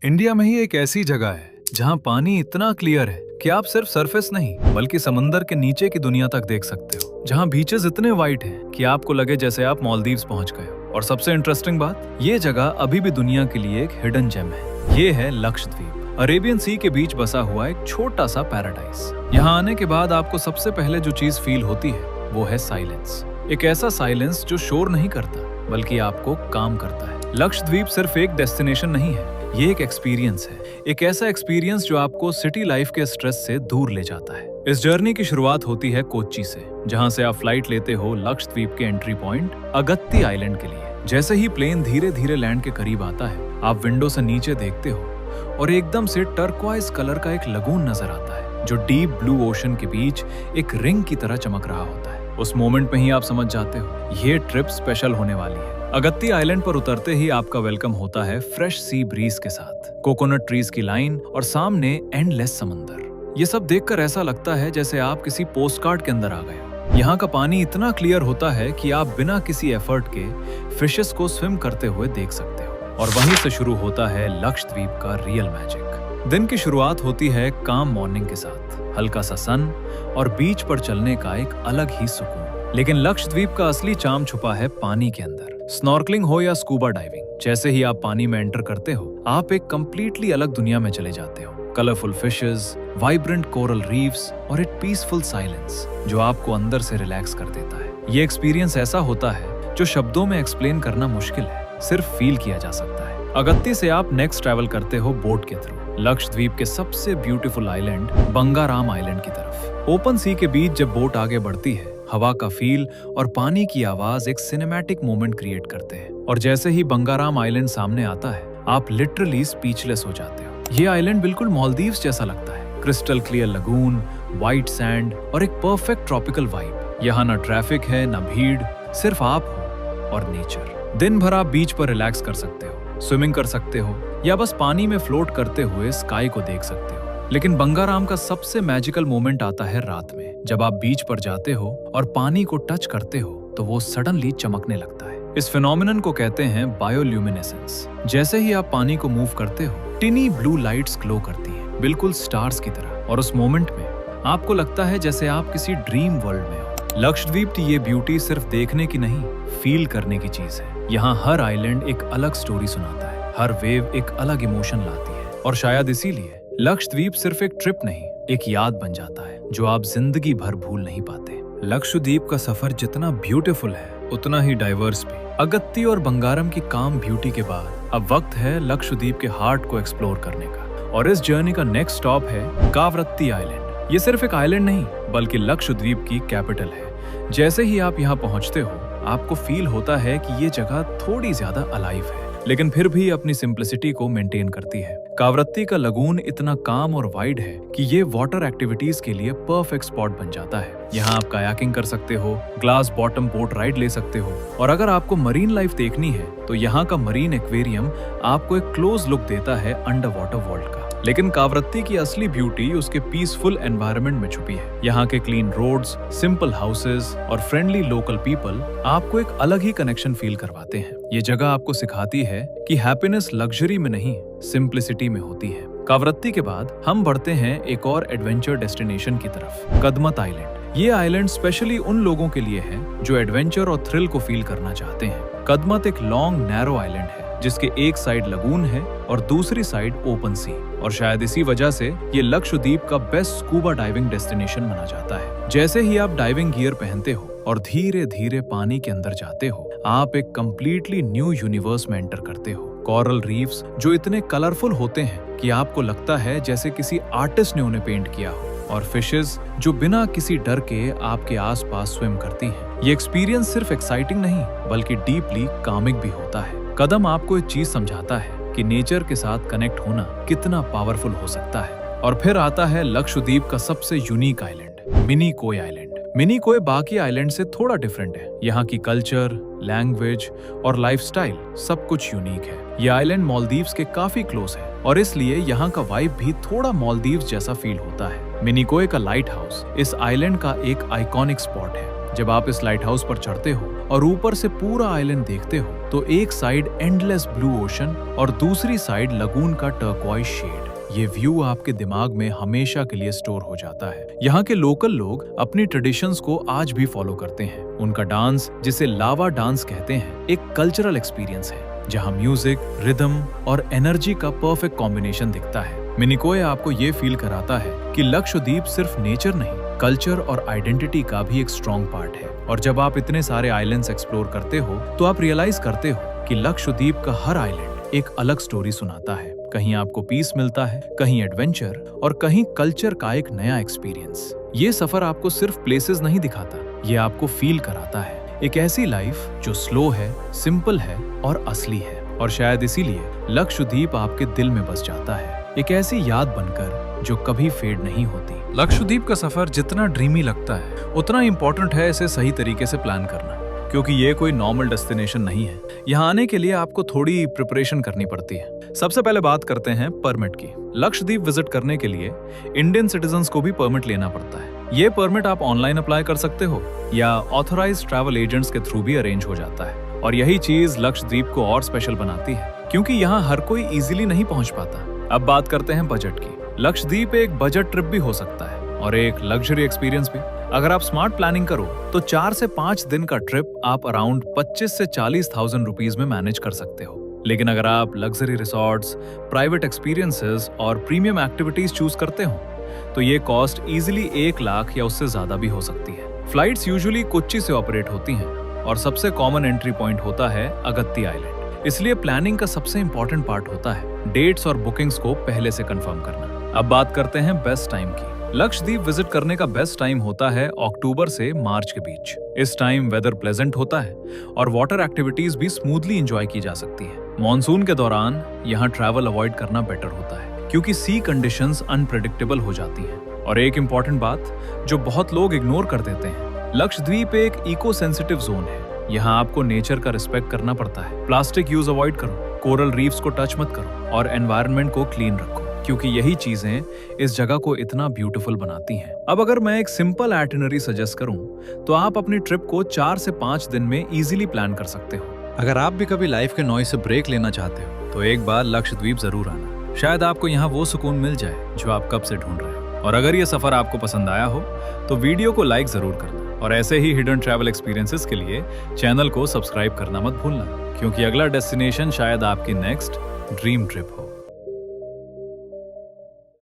India में ही एक ऐसी जगह है जहां पानी इतना क्लियर है कि आप सिर्फ सरफेस नहीं बल्कि समंदर के नीचे की दुनिया तक देख सकते हो। जहां बीचेस इतने वाइट हैं कि आपको लगे जैसे आप मालदीव्स पहुंच गए हो। और सबसे इंटरेस्टिंग बात, ये जगह अभी भी दुनिया के लिए एक हिडन जेम है। ये है लक्षद्वीप, अरेबियन सी के बीच बसा हुआ एक छोटा सा पैराडाइज। यहाँ आने के बाद आपको सबसे पहले जो चीज फील होती है वो है साइलेंस। एक ऐसा साइलेंस जो शोर नहीं करता बल्कि आपको काम करता है। लक्षद्वीप सिर्फ एक डेस्टिनेशन नहीं है, ये एक एक्सपीरियंस है। एक ऐसा एक्सपीरियंस जो आपको सिटी लाइफ के स्ट्रेस से दूर ले जाता है। इस जर्नी की शुरुआत होती है कोच्चि से, जहां से आप फ्लाइट लेते हो लक्षद्वीप के एंट्री पॉइंट अगत्ती आइलैंड के लिए। जैसे ही प्लेन धीरे धीरे लैंड के करीब आता है, आप विंडो से नीचे देखते हो और एकदम से टर्क्वाइज कलर का एक लगून नजर आता है जो डीप ब्लू ओशन के बीच एक रिंग की तरह चमक रहा होता है। उस मोमेंट में ही आप समझ जाते हो ये ट्रिप स्पेशल होने वाली है। अगत्ती आइलैंड पर उतरते ही आपका वेलकम होता है फ्रेश सी ब्रीज के साथ, कोकोनट ट्रीज की लाइन और सामने एंडलेस समंदर। ये सब देखकर ऐसा लगता है जैसे आप किसी पोस्टकार्ड के अंदर आ गए हो। यहाँ का पानी इतना क्लियर होता है कि आप बिना किसी एफर्ट के फिशेस को स्विम करते हुए देख सकते हो। और वहीं से शुरू होता है लक्षद्वीप का रियल मैजिक। दिन की शुरुआत होती है काम मॉर्निंग के साथ, हल्का सा सन और बीच पर चलने का एक अलग ही सुकून। लेकिन लक्षद्वीप का असली चार्म छुपा है पानी के अंदर। स्नॉर्कलिंग हो या स्कूबा डाइविंग, जैसे ही आप पानी में एंटर करते हो, आप एक कंप्लीटली अलग दुनिया में चले जाते हो। Colourful fishes, vibrant coral reefs और एक पीसफुल साइलेंस जो आपको अंदर से रिलैक्स कर देता है। ये एक्सपीरियंस ऐसा होता है जो शब्दों में एक्सप्लेन करना मुश्किल है, सिर्फ फील किया जा सकता है। अगत्ती से आप नेक्स्ट ट्रैवल करते हो बोट के थ्रू लक्षद्वीप के सबसे ब्यूटीफुल आइलैंड बंगाराम आइलैंड की तरफ। ओपन सी के बीच जब बोट आगे बढ़ती है, हवा का फील और पानी की आवाज एक सिनेमैटिक मोमेंट क्रिएट करते हैं। और जैसे ही बंगाराम आइलैंड सामने आता है, आप लिटरली स्पीचलेस हो जाते हो। ये आइलैंड बिल्कुल मालदीव्स जैसा लगता है। Crystal clear lagoon, white sand और एक परफेक्ट ट्रॉपिकल वाइब। यहाँ ना ट्रैफिक है ना भीड़, सिर्फ आप हो और नेचर। दिन भर आप बीच पर रिलैक्स कर सकते हो, स्विमिंग कर सकते हो या बस पानी में फ्लोट करते हुए स्काई को देख सकते हो। लेकिन बंगाराम का सबसे मैजिकल मोमेंट आता है रात में, जब आप बीच पर जाते हो और पानी को टच करते हो तो वो सडनली चमकने लगता है। इस फिनोमिनन को कहते हैं बायोल्यूमिनेसेंस। जैसे ही आप पानी को मूव करते हो, टिनी ब्लू लाइट्स ग्लो करती हैं, बिल्कुल स्टार्स की तरह। और उस मोमेंट में आपको लगता है जैसे आप किसी ड्रीम वर्ल्ड में हो। लक्षद्वीप की ये ब्यूटी सिर्फ देखने की नहीं, फील करने की चीज है। यहाँ हर आइलैंड एक अलग स्टोरी सुनाता है, हर वेव एक अलग इमोशन लाती है। और शायद इसीलिए लक्षद्वीप सिर्फ एक ट्रिप नहीं, एक याद बन जाता है जो आप जिंदगी भर भूल नहीं पाते। लक्षद्वीप का सफर जितना ब्यूटीफुल है उतना ही डाइवर्स भी। अगत्ती और बंगारम की काम ब्यूटी के बाद अब वक्त है लक्षद्वीप के हार्ट को एक्सप्लोर करने का। और इस जर्नी का नेक्स्ट स्टॉप है कावरत्ती आइलैंड। ये सिर्फ एक आइलैंड नहीं बल्कि लक्षद्वीप की कैपिटल है। जैसे ही आप यहाँ पहुँचते हो, आपको फील होता है कि ये जगह थोड़ी ज्यादा अलाइव है, लेकिन फिर भी अपनी सिंप्लिसिटी को मेंटेन करती है। कावरत्ती का लगून इतना काम और वाइड है कि ये वाटर एक्टिविटीज के लिए परफेक्ट स्पॉट बन जाता है। यहाँ आप कायाकिंग कर सकते हो, ग्लास बॉटम बोट राइड ले सकते हो और अगर आपको मरीन लाइफ देखनी है तो यहाँ का मरीन एक्वेरियम आपको एक क्लोज लुक देता है अंडर वाटर वर्ल्ड का। लेकिन कावरत्ती की असली ब्यूटी उसके पीसफुल एनवायरनमेंट में छुपी है। यहाँ के क्लीन रोड्स, सिंपल हाउसेस और फ्रेंडली लोकल पीपल आपको एक अलग ही कनेक्शन फील करवाते हैं। ये जगह आपको सिखाती है कि हैप्पीनेस लग्जरी में नहीं, सिंप्लिसिटी में होती है। कावरत्ती के बाद हम बढ़ते हैं एक और एडवेंचर डेस्टिनेशन की तरफ, कदमत आइलैंड। ये आइलैंड स्पेशली उन लोगों के लिए है जो एडवेंचर और थ्रिल को फील करना चाहते हैं। कदमत एक लॉन्ग नैरो आइलैंड है जिसके एक साइड लगून है और दूसरी साइड ओपन सी। और शायद इसी वजह से ये लक्षद्वीप का बेस्ट स्कूबा डाइविंग डेस्टिनेशन माना जाता है। जैसे ही आप डाइविंग गियर पहनते हो और धीरे धीरे पानी के अंदर जाते हो, आप एक कंप्लीटली न्यू यूनिवर्स में एंटर करते हो। कोरल रीफ्स जो इतने कलरफुल होते हैं कि आपको लगता है जैसे किसी आर्टिस्ट ने उन्हें पेंट किया हो, और फिशेस जो बिना किसी डर के आपके आसपास स्विम करती हैं। ये एक्सपीरियंस सिर्फ एक्साइटिंग नहीं बल्कि डीपली कामिक भी होता है। कदम आपको एक चीज समझाता है कि नेचर के साथ कनेक्ट होना कितना पावरफुल हो सकता है। और फिर आता है लक्षद्वीप का सबसे unique island, Minicoy island. Minicoy बाकी आइलैंड से थोड़ा डिफरेंट है। यहाँ की कल्चर, लैंग्वेज और लाइफस्टाइल सब कुछ यूनिक है। ये आइलैंड मालदीव्स के काफी क्लोज है और इसलिए यहाँ का वाइब भी थोड़ा मालदीव्स जैसा फील होता है। मिनिकोय का लाइट हाउस इस आइलैंड का एक आइकॉनिक स्पॉट है। जब आप इस लाइट हाउस पर चढ़ते हो और ऊपर से पूरा आइलैंड देखते हो तो एक साइड एंडलेस ब्लू ओशन और दूसरी साइड लगून का टर्क्वाइज शेड। ये व्यू आपके दिमाग में हमेशा के लिए स्टोर हो जाता है। यहाँ के लोकल लोग अपनी ट्रेडिशंस को आज भी फॉलो करते हैं। उनका डांस, जिसे लावा डांस कहते हैं, एक कल्चरल एक्सपीरियंस है जहाँ म्यूजिक, रिदम और एनर्जी का परफेक्ट कॉम्बिनेशन दिखता है। मिनिकोय आपको ये फील कराता है कि लक्षद्वीप सिर्फ नेचर नहीं, कल्चर और आइडेंटिटी का भी एक स्ट्रॉन्ग पार्ट है। और जब आप इतने सारे आइलैंड्स एक्सप्लोर करते हो तो आप रियलाइज करते हो कि लक्षद्वीप का हर आइलैंड एक अलग स्टोरी सुनाता है। कहीं आपको पीस मिलता है, कहीं एडवेंचर और कहीं कल्चर का एक नया एक्सपीरियंस। ये सफर आपको सिर्फ प्लेसेस नहीं दिखाता, ये आपको फील कराता है एक ऐसी लाइफ जो स्लो है, सिंपल है और असली है। और शायद इसीलिए लक्षद्वीप आपके दिल में बस जाता है, एक ऐसी याद बनकर जो कभी फेड नहीं होती। लक्षद्वीप का सफर जितना ड्रीमी लगता है उतना इम्पोर्टेंट है इसे सही तरीके से प्लान करना, क्योंकि ये कोई नॉर्मल डेस्टिनेशन नहीं है। यहाँ आने के लिए आपको थोड़ी प्रिपरेशन करनी पड़ती है। सबसे पहले बात करते हैं परमिट की। लक्षद्वीप विजिट करने के लिए इंडियन सिटीजन्स को भी परमिट लेना पड़ता है। ये परमिट आप ऑनलाइन अप्लाई कर सकते हो या ऑथोराइज्ड ट्रैवल एजेंट्स के थ्रू भी अरेंज हो जाता है। और यही चीज लक्षद्वीप को और स्पेशल बनाती है, क्योंकि यहाँ हर कोई इजीली नहीं पहुंच पाता। अब बात करते हैं बजट की। लक्षद्वीप एक बजट ट्रिप भी हो सकता है और एक लग्जरी एक्सपीरियंस भी। अगर आप स्मार्ट प्लानिंग करो तो 4 से 5 दिन का ट्रिप आप अराउंड 25 से 40,000 रुपीज में मैनेज कर सकते हो। लेकिन अगर आप लग्जरी रिसॉर्ट्स, प्राइवेट एक्सपीरियंसेस और प्रीमियम एक्टिविटीज चूज करते हो तो ये कॉस्ट इजीली 1 लाख या उससे ज्यादा भी हो सकती है। फ्लाइट्स यूजुअली कोच्चि से ऑपरेट होती हैं और सबसे कॉमन एंट्री पॉइंट होता है अगत्ती आइलैंड। इसलिए प्लानिंग का सबसे इंपॉर्टेंट पार्ट होता है डेट्स और बुकिंग्स को पहले से कंफर्म करना। अब बात करते हैं बेस्ट टाइम की। लक्षद्वीप विजिट करने का बेस्ट टाइम होता है अक्टूबर से मार्च के बीच। इस टाइम वेदर प्लेजेंट होता है और वाटर एक्टिविटीज भी स्मूथली एंजॉय की जा सकती है। मॉनसून के दौरान यहाँ ट्रैवल अवॉइड करना बेटर होता है, क्योंकि सी कंडीशंस अनप्रेडिक्टेबल हो जाती हैं। और एक इम्पॉर्टेंट बात जो बहुत लोग इग्नोर कर देते हैं, लक्षद्वीप एक इको सेंसिटिव जोन है। यहाँ आपको नेचर का रिस्पेक्ट करना पड़ता है। प्लास्टिक यूज अवॉइड करो, कोरल रीफ्स को टच मत करो और एनवायरनमेंट को क्लीन रखो, क्योंकि यही चीजें इस जगह को इतना ब्यूटीफुल बनाती हैं। अब अगर मैं एक सिंपल आइटिनरी सजेस्ट करूं तो आप अपनी ट्रिप को 4 से 5 दिन में इजीली प्लान कर सकते हो। अगर आप भी कभी लाइफ के नॉइज से ब्रेक लेना चाहते हो तो एक बार लक्षद्वीप जरूर आना। शायद आपको यहाँ वो सुकून मिल जाए जो आप कब से ढूंढ रहे हो। और अगर ये सफर आपको पसंद आया हो तो वीडियो को लाइक जरूर करना और ऐसे ही हिडन ट्रैवल एक्सपीरियंसेस के लिए चैनल को सब्सक्राइब करना मत भूलना, क्योंकि अगला डेस्टिनेशन शायद आपकी नेक्स्ट ड्रीम ट्रिप हो।